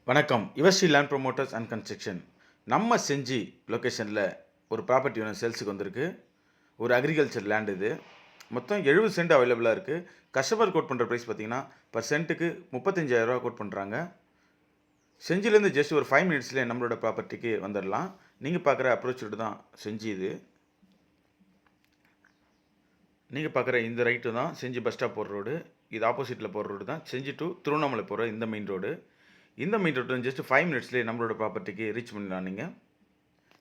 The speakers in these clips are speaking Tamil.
வணக்கம். Yuvasri land promoters and construction. நம்ம செஞ்சி லொக்கேஷனில் ஒரு ப்ராப்பர்ட்டி ஒன்று சேல்ஸுக்கு வந்திருக்கு. ஒரு அக்ரிகல்ச்சர் லேண்ட் இது. மொத்தம் 70 சென்ட் அவைலபிளாக இருக்குது. கஸ்டமர் கோட் பண்ணுற ப்ரைஸ் பார்த்தீங்கன்னா பர் சென்ட்டுக்கு 35,000 கோட் பண்ணுறாங்க. செஞ்சிலேருந்து ஜஸ்ட் ஒரு 5 மினிட்ஸ்லேயே நம்மளோட ப்ராப்பர்ட்டிக்கு வந்துடலாம். நீங்கள் பார்க்குற அப்ரோச் ரோடு தான் செஞ்சி இது. நீங்கள் பார்க்குற இந்த ரைட்டு தான் செஞ்சி பஸ் ஸ்டாப் போகிற ரோடு. இது ஆப்போசிட்டில் போகிற ரோடு தான் செஞ்சி டு திருவண்ணாமலை போகிற இந்த மெயின் ரோடு. இந்த மெயின் ரோட்டில் ஜஸ்ட் 5 மினிட்ஸ்லேயே நம்மளோட ப்ராப்பர்ட்டிக்கு ரீச் பண்ணிடலாம். நீங்கள்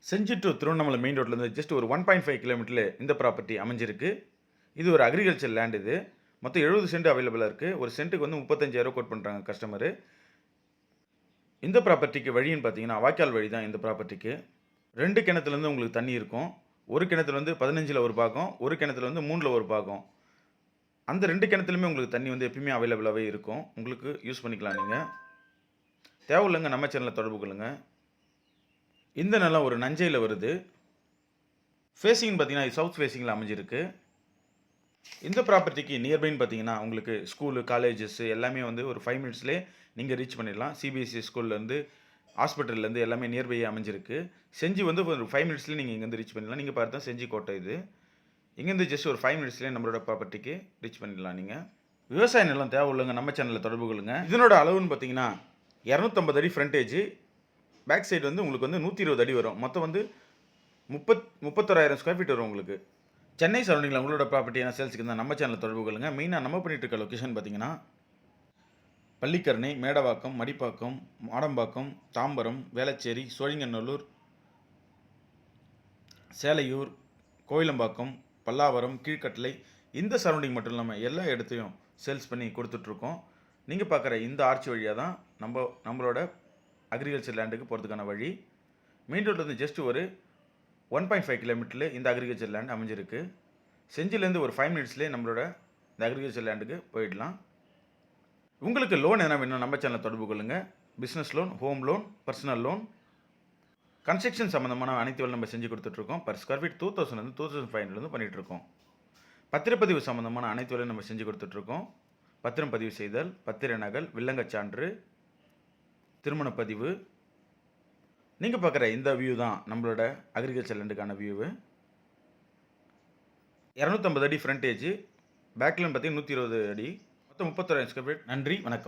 செஞ்சி டு திருவண்ணாமலை மெயின் ரோட்லேருந்து ஜஸ்ட் ஒரு 1.5 கிலோமீட்டரில் இந்த ப்ராப்பர்ட்டி அமைஞ்சிருக்கு. இது ஒரு அக்ரிகல்ச்சர் லேண்ட். இது மொத்தம் 70 சென்ட் அவைலபிளாக இருக்குது. ஒரு சென்ட்டுக்கு வந்து 35,000 கோட் பண்ணுறாங்க கஸ்டமரு. இந்த ப்ராப்பர்ட்டிக்கு வழின்னு பார்த்தீங்கன்னா வாய்க்கால் வழி தான் இந்த ப்ராப்பர்ட்டிக்கு. 2 கிணத்துலேருந்து உங்களுக்கு தண்ணி இருக்கும். ஒரு கிணத்துல வந்து 15ல் ஒரு பாகம், ஒரு கிணத்துல வந்து 3ல் ஒரு பாகம். அந்த 2 கிணத்துலையுமே உங்களுக்கு தண்ணி வந்து எப்பயுமே அவைலபிளாகவே இருக்கும். உங்களுக்கு யூஸ் பண்ணிக்கலாம். நீங்கள் தேவையில்லைங்க, நம்ம சேனலில் தொடர்பு கொள்ளுங்க. இந்த நிலம் ஒரு நஞ்சையில் வருது. ஃபேஸிங்னு பார்த்தீங்கன்னா இது சவுத் ஃபேஸிங்கில் அமைஞ்சிருக்கு. இந்த ப்ராப்பர்ட்டிக்கு நியர்பைன்னு பார்த்தீங்கன்னா உங்களுக்கு ஸ்கூலு, காலேஜஸ் எல்லாமே வந்து ஒரு 5 மினிட்ஸ்லேயே நீங்கள் ரீச் பண்ணிடலாம். சிபிஎஸ்சி ஸ்கூல்லேருந்து ஹாஸ்பிட்டல்லேருந்து எல்லாமே நியர்பையே அமைஞ்சிருக்கு. செஞ்சி வந்து ஒரு 5 மினிட்ஸ்லேயே நீங்கள் இங்கேருந்து ரீச் பண்ணிடலாம். நீங்கள் பார்த்தா செஞ்சி கோட்டை இது. இங்கேருந்து ஜஸ்ட் ஒரு 5 மினிட்ஸ்லேயே நம்மளோட ப்ராப்பர்ட்டிக்கு ரீச் பண்ணிடலாம். நீங்கள் விவசாய நிலம் தேவையில்லைங்க, நம்ம சேனலில் தொடர்பு கொள்ளுங்க. இதனோட அளவுன்னு பார்த்தீங்கன்னா 250 அடி ஃப்ரண்டேஜ், பேக் சைடு வந்து உங்களுக்கு வந்து 120 அடி வரும். மொத்தம் வந்து 31,000 ஸ்கொயர் ஃபீட் வரும் உங்களுக்கு. சென்னை சரௌண்டிங்கில் உங்களோட ப்ராப்பர்ட்டி என்ன சேல்ஸுக்கு இருந்தால் நம்ம சேனலில் தொடர்பு கொள்ளுங்க. மெயினாக நம்ம பண்ணிட்டு இருக்க லொக்கேஷன் பார்த்தீங்கன்னா பள்ளிக்கரணை, மேடவாக்கம், மடிப்பாக்கம், மாடம்பாக்கம், தாம்பரம், வேளச்சேரி, சோழிங்கநல்லூர், சேலையூர், கோயிலம்பாக்கம், பல்லாவரம், கீழ்கட்டளை, இந்த சரௌண்டிங் மட்டும் இல்லாமல் எல்லா இடத்தையும் சேல்ஸ் பண்ணி கொடுத்துட்ருக்கோம். நீங்கள் பார்க்குற இந்த ஆர்ச்சி வழியாக தான் நம்மளோட அக்ரிகல்ச்சர் லேண்டுக்கு போகிறதுக்கான வழி. மெயின் ரோட்லேருந்து ஜஸ்ட் ஒரு 1.5 கிலோமீட்டரில் இந்த அக்ரிகல்ச்சர் லேண்ட் அமைஞ்சிருக்கு. செஞ்சிலேருந்து ஒரு 5 மினிட்ஸ்லேயே நம்மளோட இந்த அக்ரிகல்ச்சர் லேண்டுக்கு போயிடலாம். உங்களுக்கு லோன் என்ன வேணும் நம்ம சேனலில் தொடர்பு கொள்ளுங்கள். Business loan, home loan, personal loan, construction சம்மந்தமான அனைத்து வேலை நம்ம செஞ்சு கொடுத்துட்ருக்கோம். பர் ஸ்கொயர் ஃபீட் 2000 2500 பண்ணிகிட்ருக்கோம். பத்திரப்பதிவு சம்மந்தமான அனைத்து வேலையும் நம்ம செஞ்சு கொடுத்துட்ருக்கோம். பத்திரம் பதிவு செய்தல், பத்திர நகல், வில்லங்கச் சான்று, திருமணப்பதிவு. நீங்கள் பார்க்குற இந்த வியூ தான் நம்மளோட அக்ரிகல்ச்சர் லேண்டுக்கான வியூவு. 250 அடி ஃப்ரண்டேஜ், பேக்லேருந்து பார்த்தீங்கன்னா 120 அடி, மொத்தம் 31,000 ஸ்கொயர் ஃபீட். நன்றி, வணக்கம்.